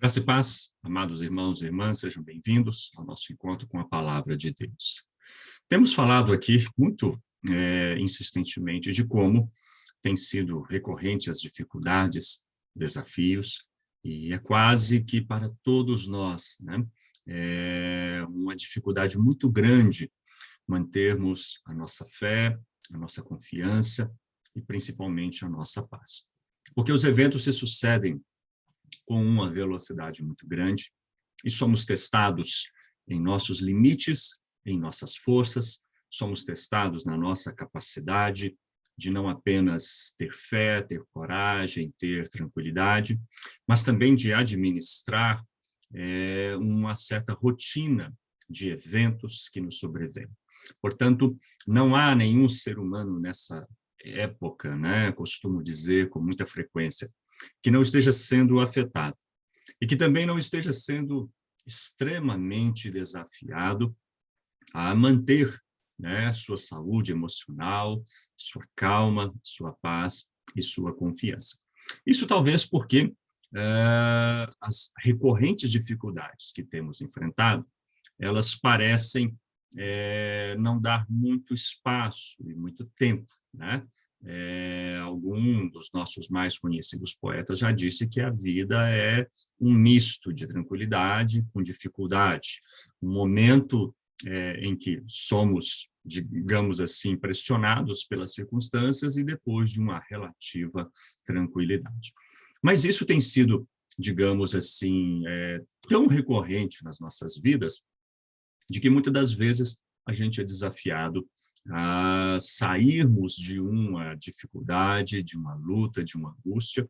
Graça e paz, amados irmãos e irmãs, sejam bem-vindos ao nosso encontro com a Palavra de Deus. Temos falado aqui muito insistentemente de como têm sido recorrentes as dificuldades, desafios, e é quase que para todos nós, né? É uma dificuldade muito grande mantermos a nossa fé, a nossa confiança e principalmente a nossa paz. Porque os eventos se sucedem com uma velocidade muito grande, e somos testados em nossos limites, em nossas forças, somos testados na nossa capacidade de não apenas ter fé, ter coragem, ter tranquilidade, mas também de administrar uma certa rotina de eventos que nos sobrevêm. Portanto, não há nenhum ser humano nessa época, né, costumo dizer com muita frequência, que não esteja sendo afetado e que também não esteja sendo extremamente desafiado a manter, né, sua saúde emocional, sua calma, sua paz e sua confiança. Isso talvez porque as recorrentes dificuldades que temos enfrentado, elas parecem não dar muito espaço e muito tempo, né? Algum dos nossos mais conhecidos poetas já disse que a vida é um misto de tranquilidade com dificuldade, um momento em que somos, digamos assim, pressionados pelas circunstâncias e depois de uma relativa tranquilidade. Mas isso tem sido, digamos assim, tão recorrente nas nossas vidas, de que muitas das vezes a gente é desafiado a sairmos de uma dificuldade, de uma luta, de uma angústia,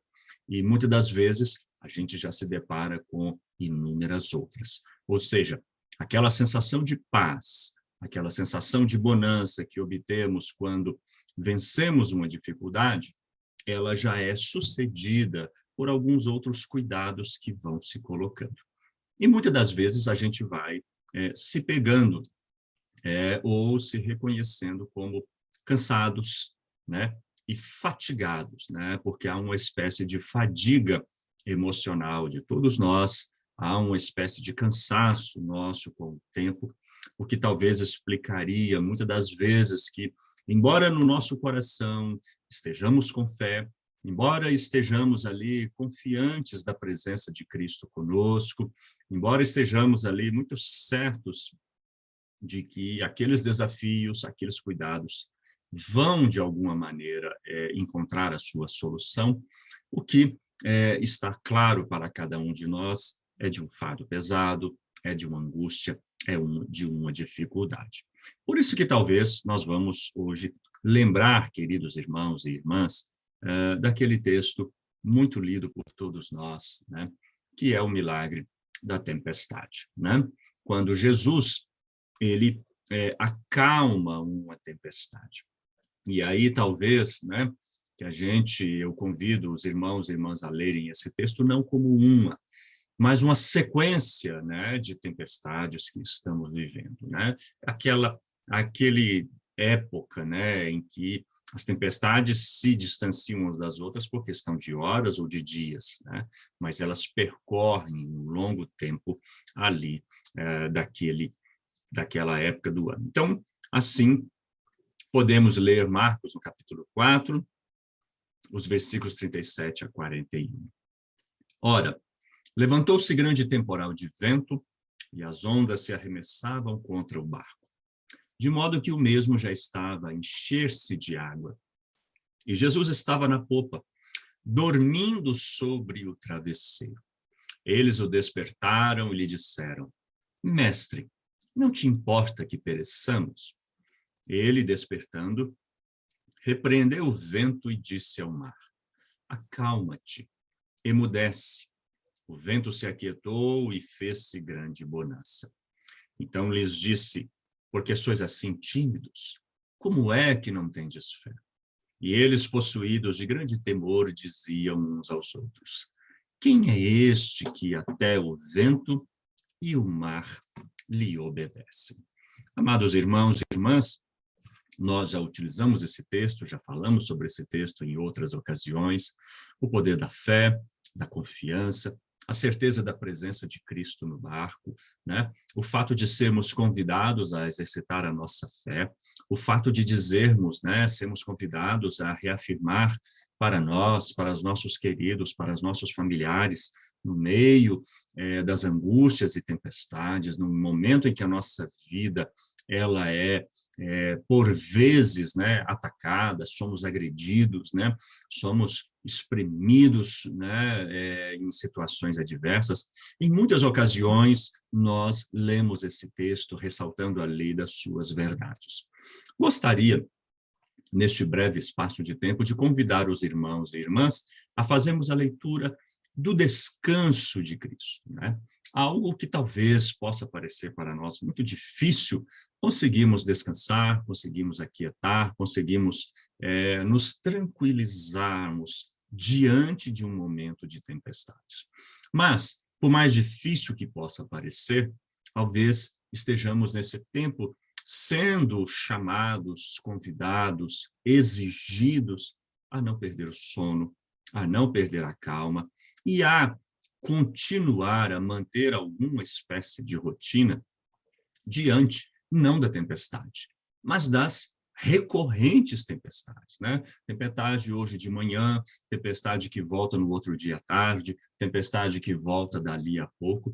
e muitas das vezes a gente já se depara com inúmeras outras. Ou seja, aquela sensação de paz, aquela sensação de bonança que obtemos quando vencemos uma dificuldade, ela já é sucedida por alguns outros cuidados que vão se colocando. E muitas das vezes a gente vai se pegando ou se reconhecendo como cansados, né, e fatigados, né, porque há uma espécie de fadiga emocional de todos nós, há uma espécie de cansaço nosso com o tempo, o que talvez explicaria muitas das vezes que, embora no nosso coração estejamos com fé, embora estejamos ali confiantes da presença de Cristo conosco, embora estejamos ali muito certos de que aqueles desafios, aqueles cuidados vão, de alguma maneira, encontrar a sua solução, o que está claro para cada um de nós é de um fardo pesado, é de uma angústia, de uma dificuldade. Por isso que talvez nós vamos hoje lembrar, queridos irmãos e irmãs, daquele texto muito lido por todos nós, né, que é o milagre da tempestade, né? Quando Jesus ele acalma uma tempestade. E aí talvez, né, que eu convido os irmãos e irmãs a lerem esse texto não como uma, mas uma sequência, né, de tempestades que estamos vivendo, né? Aquele época, né, em que as tempestades se distanciam umas das outras por questão de horas ou de dias, né? Mas elas percorrem um longo tempo ali daquela época do ano. Então, assim, podemos ler Marcos no capítulo 4, os versículos 37 a 41. Ora, levantou-se grande temporal de vento, e as ondas se arremessavam contra o barco, de modo que o mesmo já estava a encher-se de água. E Jesus estava na popa, dormindo sobre o travesseiro. Eles o despertaram e lhe disseram: Mestre, não te importa que pereçamos? Ele, despertando, repreendeu o vento e disse ao mar: Acalma-te, emudece. O vento se aquietou e fez-se grande bonança. Então lhes disse: Porque sois assim tímidos? Como é que não tendes fé? E eles, possuídos de grande temor, diziam uns aos outros: Quem é este que até o vento e o mar lhe obedecem? Amados irmãos e irmãs, nós já utilizamos esse texto, já falamos sobre esse texto em outras ocasiões, o poder da fé, da confiança, a certeza da presença de Cristo no barco, né? O fato de sermos convidados a exercitar a nossa fé, o fato de dizermos, né, sermos convidados a reafirmar para nós, para os nossos queridos, para os nossos familiares, no meio das angústias e tempestades, no momento em que a nossa vida ela por vezes, né, atacada, somos agredidos, né, somos espremidos, né, em situações adversas. Em muitas ocasiões, nós lemos esse texto ressaltando ali das suas verdades. Gostaria, neste breve espaço de tempo, de convidar os irmãos e irmãs a fazermos a leitura do descanso de Cristo, né? Algo que talvez possa parecer para nós muito difícil, conseguimos descansar, conseguimos aquietar, conseguimos nos tranquilizarmos diante de um momento de tempestade. Mas, por mais difícil que possa parecer, talvez estejamos nesse tempo sendo chamados, convidados, exigidos a não perder o sono, a não perder a calma e a continuar a manter alguma espécie de rotina diante, não da tempestade, mas das recorrentes tempestades, né? Tempestade hoje de manhã, tempestade que volta no outro dia à tarde, tempestade que volta dali a pouco,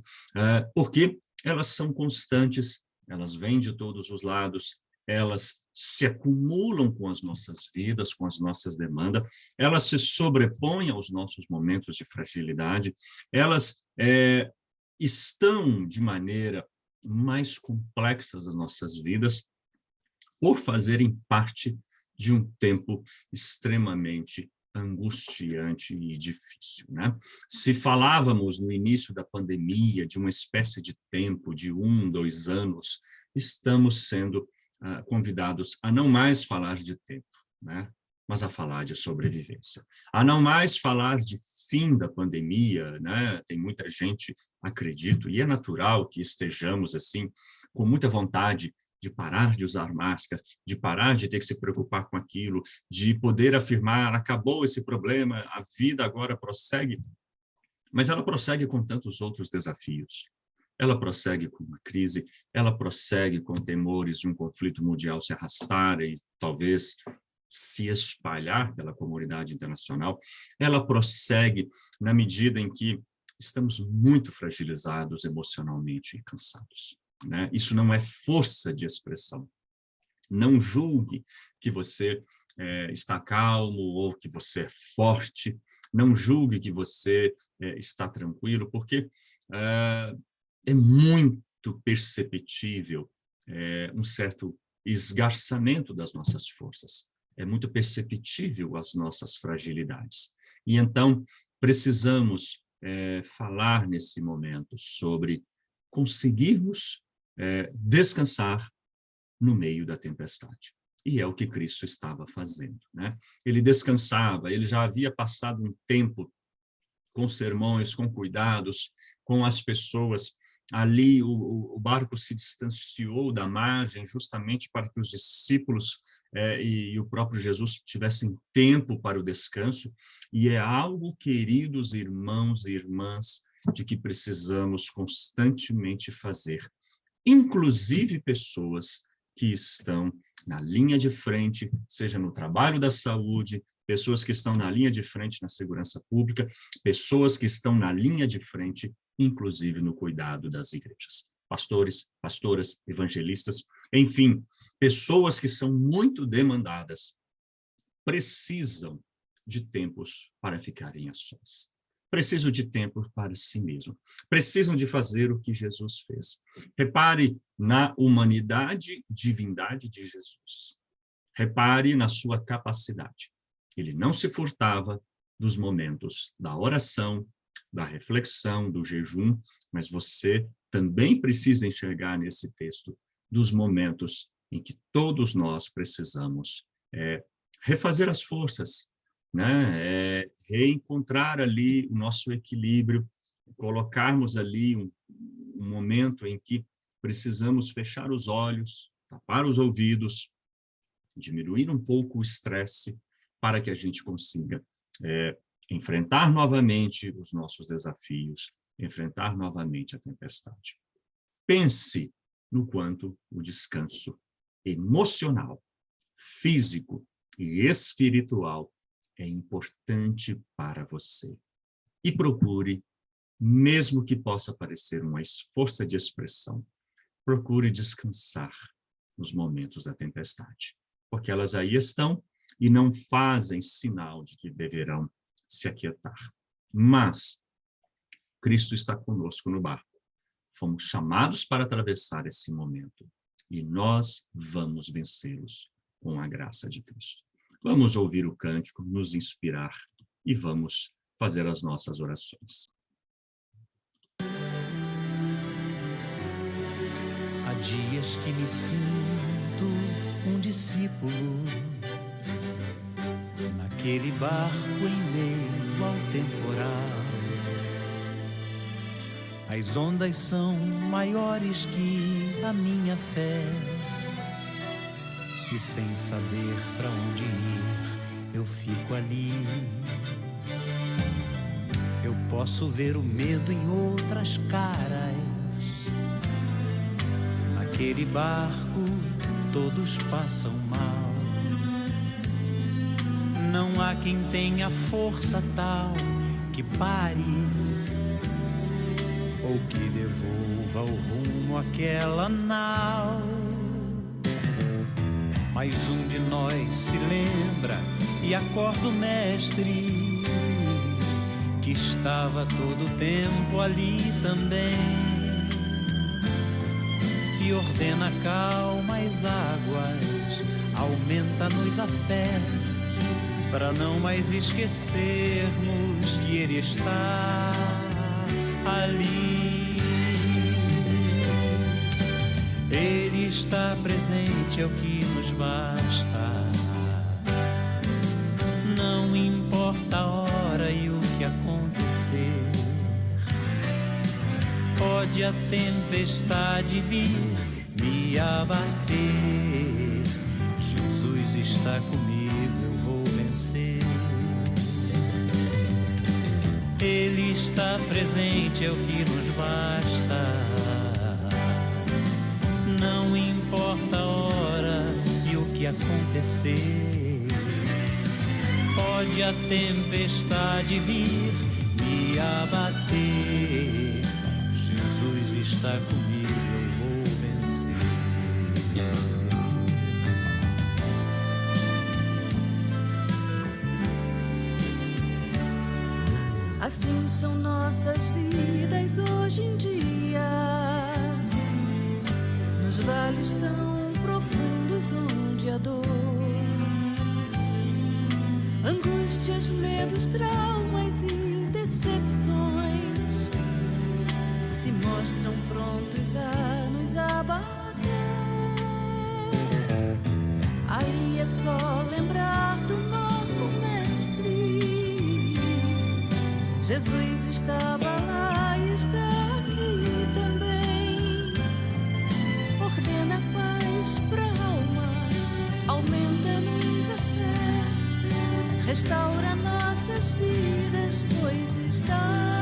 porque elas são constantes, elas vêm de todos os lados, elas se acumulam com as nossas vidas, com as nossas demandas, elas se sobrepõem aos nossos momentos de fragilidade, elas estão de maneira mais complexas das nossas vidas, por fazerem parte de um tempo extremamente angustiante e difícil, né? Se falávamos no início da pandemia de uma espécie de tempo de 1, 2 anos, estamos sendo convidados a não mais falar de tempo, né? Mas a falar de sobrevivência. A não mais falar de fim da pandemia, né? Tem muita gente, acredito, e é natural que estejamos assim, com muita vontade de parar de usar máscara, de parar de ter que se preocupar com aquilo, de poder afirmar, acabou esse problema, a vida agora prossegue. Mas ela prossegue com tantos outros desafios. Ela prossegue com uma crise, ela prossegue com temores de um conflito mundial se arrastar e talvez se espalhar pela comunidade internacional. Ela prossegue na medida em que estamos muito fragilizados emocionalmente e cansados, né? Isso não é força de expressão. Não julgue que você está calmo ou que você é forte. Não julgue que você está tranquilo, porque é muito perceptível um certo esgarçamento das nossas forças. É muito perceptível as nossas fragilidades. E então, precisamos falar nesse momento sobre conseguirmos descansar no meio da tempestade. E é o que Cristo estava fazendo, né? Ele descansava, ele já havia passado um tempo com sermões, com cuidados, com as pessoas. Ali o barco se distanciou da margem justamente para que os discípulos e o próprio Jesus tivessem tempo para o descanso. E é algo, queridos irmãos e irmãs, de que precisamos constantemente fazer. Inclusive pessoas que estão na linha de frente, seja no trabalho da saúde, pessoas que estão na linha de frente na segurança pública, pessoas que estão na linha de frente, inclusive no cuidado das igrejas. Pastores, pastoras, evangelistas, enfim, pessoas que são muito demandadas, precisam de tempos para ficarem a sós. Precisam de tempo para si mesmo. Precisam de fazer o que Jesus fez. Repare na humanidade, divindade de Jesus. Repare na sua capacidade. Ele não se furtava dos momentos da oração, da reflexão, do jejum, mas você também precisa enxergar nesse texto dos momentos em que todos nós precisamos refazer as forças, né? Reencontrar ali o nosso equilíbrio, colocarmos ali um momento em que precisamos fechar os olhos, tapar os ouvidos, diminuir um pouco o estresse, para que a gente consiga enfrentar novamente os nossos desafios, enfrentar novamente a tempestade. Pense no quanto o descanso emocional, físico e espiritual é importante para você. E procure, mesmo que possa parecer uma força de expressão, procure descansar nos momentos da tempestade, porque elas aí estão e não fazem sinal de que deverão se aquietar. Mas Cristo está conosco no barco. Fomos chamados para atravessar esse momento e nós vamos vencê-los com a graça de Cristo. Vamos ouvir o cântico, nos inspirar e vamos fazer as nossas orações. Há dias que me sinto um discípulo naquele barco em meio ao temporal. As ondas são maiores que a minha fé e sem saber para onde ir, eu fico ali. Eu posso ver o medo em outras caras. Naquele barco todos passam mal. Não há quem tenha força tal que pare ou que devolva o rumo àquela nau. Mas um de nós se lembra e acorda o mestre, que estava todo o tempo ali também, e ordena calma as águas, aumenta-nos a fé, para não mais esquecermos que Ele está ali. Ele está presente, é o que nos basta. Não importa a hora e o que acontecer. Pode a tempestade vir me abater. Jesus está comigo, eu vou vencer. Ele está presente, é o que nos basta. Não importa a hora e o que acontecer. Pode a tempestade vir me abater. Jesus está comigo, eu vou vencer. Assim são nossas vidas hoje em dia, nos vales tão profundos onde a dor, angústias, medos, traumas e decepções se mostram prontos a nos abater. Aí é só lembrar do nosso Mestre. Jesus estava lá e está aqui também. Ordena paz pra alma, aumenta-nos a fé, restaura nossas vidas, pois está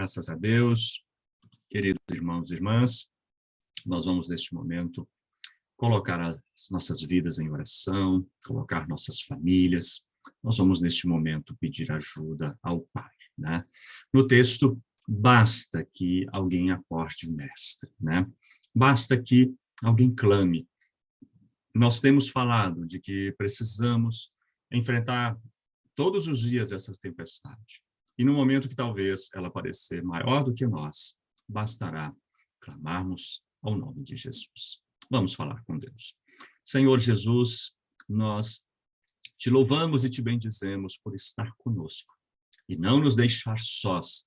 Graças a Deus, queridos irmãos e irmãs, nós vamos, neste momento, colocar as nossas vidas em oração, colocar nossas famílias. Nós vamos, neste momento, pedir ajuda ao Pai, né? No texto, basta que alguém acorde o mestre, né? Basta que alguém clame. Nós temos falado de que precisamos enfrentar todos os dias essa tempestade. E no momento que talvez ela parecer maior do que nós, bastará clamarmos ao nome de Jesus. Vamos falar com Deus. Senhor Jesus, nós te louvamos e te bendizemos por estar conosco e não nos deixar sós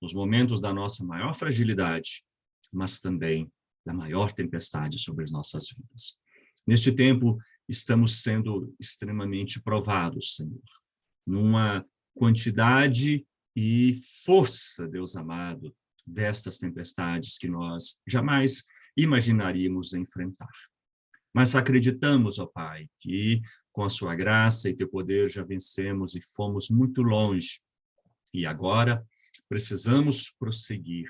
nos momentos da nossa maior fragilidade, mas também da maior tempestade sobre as nossas vidas. Neste tempo, estamos sendo extremamente provados, Senhor, numa quantidade e força, Deus amado, destas tempestades que nós jamais imaginaríamos enfrentar. Mas acreditamos, ó Pai, que com a sua graça e teu poder já vencemos e fomos muito longe. E agora precisamos prosseguir,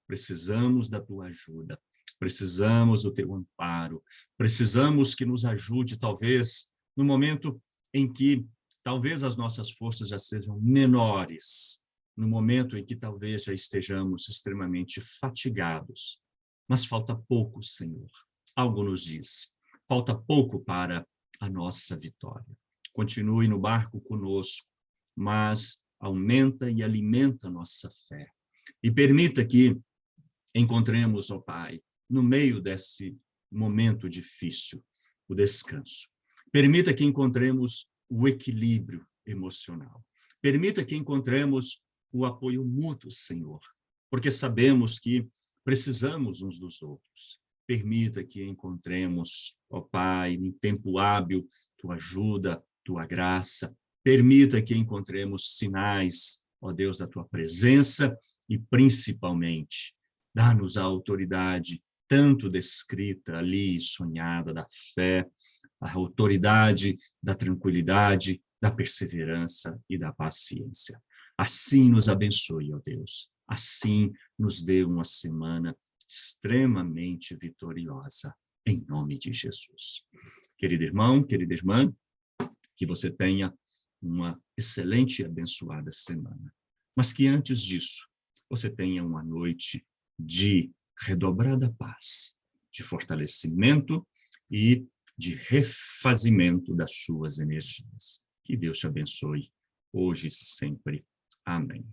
precisamos da tua ajuda, precisamos do teu amparo, precisamos que nos ajude, talvez, no momento em que talvez as nossas forças já sejam menores, no momento em que talvez já estejamos extremamente fatigados. Mas falta pouco, Senhor. Algo nos diz. Falta pouco para a nossa vitória. Continue no barco conosco, mas aumenta e alimenta a nossa fé. E permita que encontremos, ó Pai, no meio desse momento difícil, o descanso. Permita que encontremos o equilíbrio emocional. Permita que encontremos o apoio mútuo, Senhor, porque sabemos que precisamos uns dos outros. Permita que encontremos, ó Pai, em tempo hábil, tua ajuda, tua graça. Permita que encontremos sinais, ó Deus, da tua presença e, principalmente, dá-nos a autoridade tanto descrita ali, sonhada, da fé, a autoridade da tranquilidade, da perseverança e da paciência. Assim nos abençoe, ó Deus. Assim nos dê uma semana extremamente vitoriosa, em nome de Jesus. Querido irmão, querida irmã, que você tenha uma excelente e abençoada semana. Mas que antes disso, você tenha uma noite de redobrada paz, de fortalecimento e de refazimento das suas energias. Que Deus te abençoe, hoje e sempre. Amém.